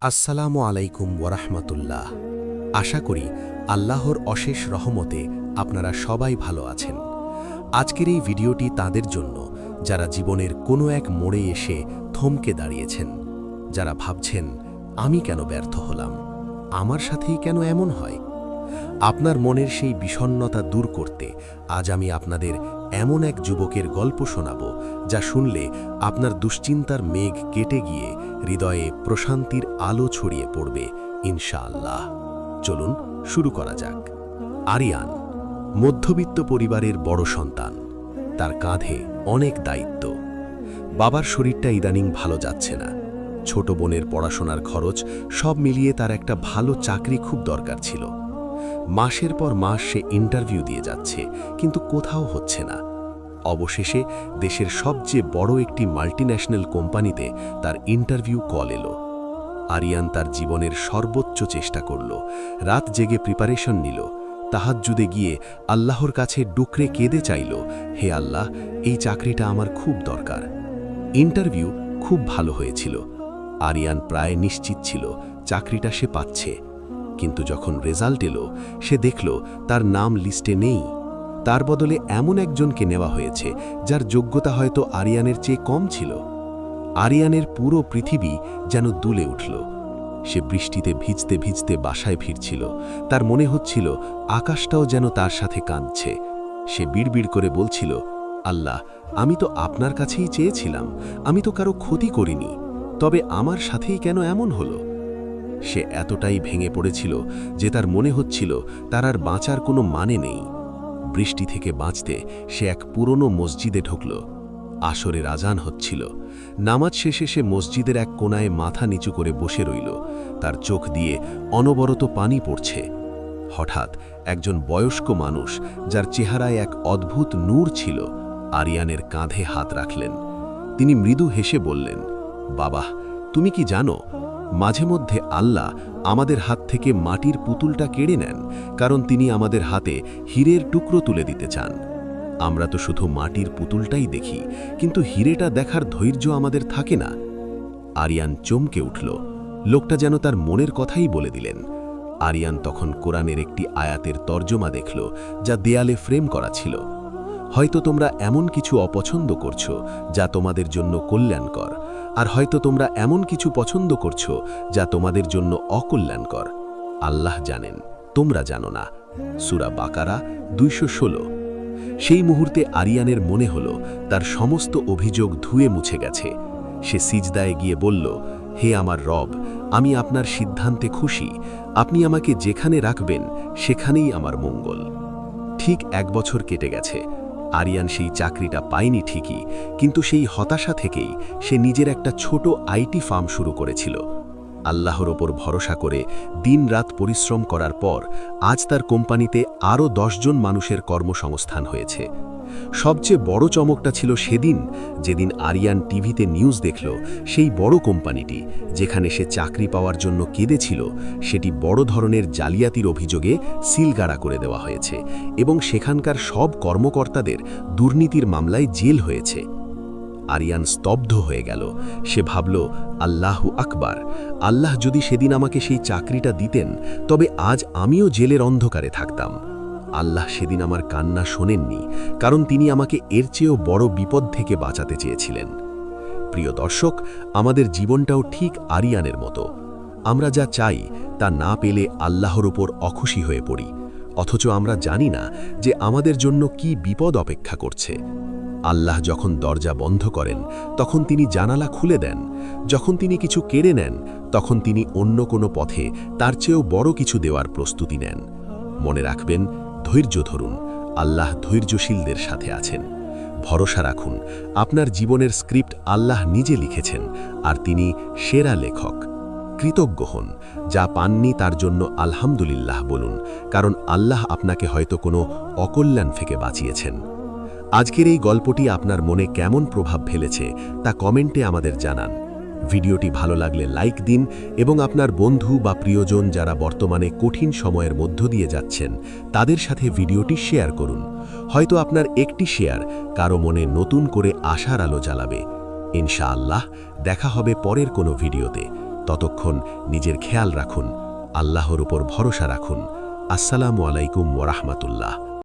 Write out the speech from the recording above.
আসসালামু আলাইকুম ওয়ারাহমাতুল্লাহ। আশা করি আল্লাহর অশেষ রহমতে আপনারা সবাই ভালো আছেন। আজকের এই ভিডিওটি তাদের জন্য যারা জীবনের কোনো এক মোড়ে এসে থমকে দাঁড়িয়েছেন, যারা ভাবছেন আমি কেন ব্যর্থ হলাম, আমার সাথেই কেন এমন হয়। আপনার মনের সেই বিষণ্ণতা দূর করতে আজ আমি আপনাদের এমন এক যুবকের গল্প শোনাব যা শুনলে আপনার দুশ্চিন্তার মেঘ কেটে গিয়ে হৃদয়ে প্রশান্তির আলো ছড়িয়ে পড়বে ইনশাআল্লাহ। চলুন শুরু করা যাক। আরিয়ান মধ্যবিত্ত পরিবারের বড় সন্তান, তার কাঁধে অনেক দায়িত্ব। বাবার শরীরটা ইদানিং ভালো যাচ্ছে না, ছোট বোনের পড়াশোনার খরচ সব মিলিয়ে তার একটা ভালো চাকরি খুব দরকার ছিল। মাসের পর মাস সে ইন্টারভিউ দিয়ে যাচ্ছে, কিন্তু কোথাও হচ্ছে না। অবশেষে দেশের সবচেয়ে বড় একটি মাল্টিন্যাশনাল কোম্পানিতে তার ইন্টারভিউ কল এলো। আরিয়ান তার জীবনের সর্বোচ্চ চেষ্টা করল, রাত জেগে প্রিপারেশন নিল, তাহাজ্জুদে গিয়ে আল্লাহর কাছে ডুকরে কেঁদে চাইল, হে আল্লাহ, এই চাকরিটা আমার খুব দরকার। ইন্টারভিউ খুব ভালো হয়েছিল, আরিয়ান প্রায় নিশ্চিত ছিল চাকরিটা সে পাচ্ছে। কিন্তু যখন রেজাল্ট এলো, সে দেখল তার নাম লিস্টে নেই। তার বদলে এমন একজনকে নেওয়া হয়েছে যার যোগ্যতা হয়তো আরিয়ানের চেয়ে কম ছিল। আরিয়ানের পুরো পৃথিবী যেন দুলে উঠল। সে বৃষ্টিতে ভিজতে ভিজতে বাসায় ফিরছিল, তার মনে হচ্ছিল আকাশটাও যেন তার সাথে কাঁদছে। সে বিড়বিড় করে বলছিল, আল্লাহ, আমি তো আপনার কাছেই চেয়েছিলাম, আমি তো কারো ক্ষতি করিনি, তবে আমার সাথেই কেন এমন হলো। সে এতটাই ভেঙে পড়েছিল যে তার মনে হচ্ছিল তার আর বাঁচার কোনো মানে নেই। বৃষ্টি থেকে বাঁচতে সে এক পুরনো মসজিদে ঢুকল। আসরের আজান হচ্ছিল। নামাজ শেষে সে মসজিদের এক কোণায় মাথা নিচু করে বসে রইল, তার চোখ দিয়ে অনবরত পানি পড়ছে। হঠাৎ একজন বয়স্ক মানুষ, যার চেহারায় এক অদ্ভুত নূর ছিল, আরিয়ানের কাঁধে হাত রাখলেন। তিনি মৃদু হেসে বললেন, বাবা, তুমি কি জানো, মাঝে মধ্যে আল্লাহ আমাদের হাত থেকে মাটির পুতুলটা কেড়ে নেন, কারণ তিনি আমাদের হাতে হীরের টুকরো তুলে দিতে চান। আমরা তো শুধু মাটির পুতুলটাই দেখি, কিন্তু হীরেটা দেখার ধৈর্য আমাদের থাকে না। আরিয়ান চমকে উঠল, লোকটা যেন তার মনের কথাই বলে দিলেন। আরিয়ান তখন কোরআনের একটি আয়াতের তর্জমা দেখল, যা দেয়ালে ফ্রেম করা ছিল। হয়তো তোমরা এমন কিছু অপছন্দ করছো যা তোমাদের জন্য কল্যাণকর, আর হয়তো তোমরা এমন কিছু পছন্দ করছো যা তোমাদের জন্য অকল্যাণকর। আল্লাহ জানেন, তোমরা জানো না। সূরা বাকারা 216। সেই মুহূর্তে আরিয়ানের মনে হলো তার সমস্ত অভিযোগ ধুয়ে মুছে গেছে। সে সিজদায় গিয়ে বলল, হে আমার রব, আমি আপনার সিদ্ধান্তে খুশি, আপনি আমাকে যেখানে রাখবেন সেখানেই আমার মঙ্গল। ঠিক 1 বছর কেটে গেছে। আরিয়ান সেই চাকরিটা পায়নি ঠিকই, কিন্তু সেই হতাশা থেকেই সে নিজের একটা ছোট আইটি ফার্ম শুরু করেছিল। আল্লাহর ওপর ভরসা করে দিনরাত পরিশ্রম করার পর আজ তার কোম্পানিতে আরও 10 জন মানুষের কর্মসংস্থান হয়েছে। সবচেয়ে বড় চমকটা ছিল সেদিন, যেদিন আরিয়ান টিভিতে নিউজ দেখল সেই বড় কোম্পানিটি, যেখানে সে চাকরি পাওয়ার জন্য কেঁদেছিল, সেটি বড় ধরনের জালিয়াতির অভিযোগে সিলগাড়া করে দেওয়া হয়েছে এবং সেখানকার সব কর্মকর্তাদের দুর্নীতির মামলায় জেল হয়েছে। আরিয়ান স্তব্ধ হয়ে গেল। সে ভাবল, আল্লাহু আকবার, আল্লাহ যদি সেদিন আমাকে সেই চাকরিটা দিতেন, তবে আজ আমিও জেলের অন্ধকারে থাকতাম। আল্লাহ সেদিন আমার কান্না শোনেননি, কারণ তিনি আমাকে এর চেয়েও বড় বিপদ থেকে বাঁচাতে চেয়েছিলেন। প্রিয় দর্শক, আমাদের জীবনটাও ঠিক আরিয়ানের মতো। আমরা যা চাই তা না পেলে আল্লাহর উপর অখুশি হয়ে পড়ি, অথচ আমরা জানি না যে আমাদের জন্য কি বিপদ অপেক্ষা করছে। আল্লাহ যখন দরজা বন্ধ করেন, তখন তিনি জানালা খুলে দেন। যখন তিনি কিছু কেড়ে নেন, তখন তিনি অন্য কোনো পথে তার চেয়েও বড় কিছু দেওয়ার প্রস্তুতি নেন। মনে রাখবেন, ধৈর্য ধরুন, আল্লাহ ধৈর্যশীলদের সাথে আছেন। ভরসা রাখুন, আপনার জীবনের স্ক্রিপ্ট আল্লাহ নিজে লিখেছেন, আর তিনি সেরা লেখক। কৃতজ্ঞ হন, যা পাননি তার জন্য আলহামদুলিল্লাহ বলুন, কারণ আল্লাহ আপনাকে হয়তো কোনো অকল্যাণ থেকে বাঁচিয়েছেন। আজকের এই গল্পটি আপনার মনে কেমন প্রভাব ফেলেছে তা কমেন্টে আমাদের জানান। ভিডিওটি ভালো লাগলে লাইক দিন এবং আপনার বন্ধু বা প্রিয়জন যারা বর্তমানে কঠিন সময়ের মধ্য দিয়ে যাচ্ছেন তাদের সাথে ভিডিওটি শেয়ার করুন। হয়তো আপনার একটি শেয়ার কারো মনে নতুন করে আশার আলো জ্বালাবে। ইনশাআল্লাহ দেখা হবে পরের কোনো ভিডিওতে। ততক্ষণ নিজের খেয়াল রাখুন, আল্লাহর উপর ভরসা রাখুন। আসসালামু আলাইকুম ওয়া রাহমাতুল্লাহ।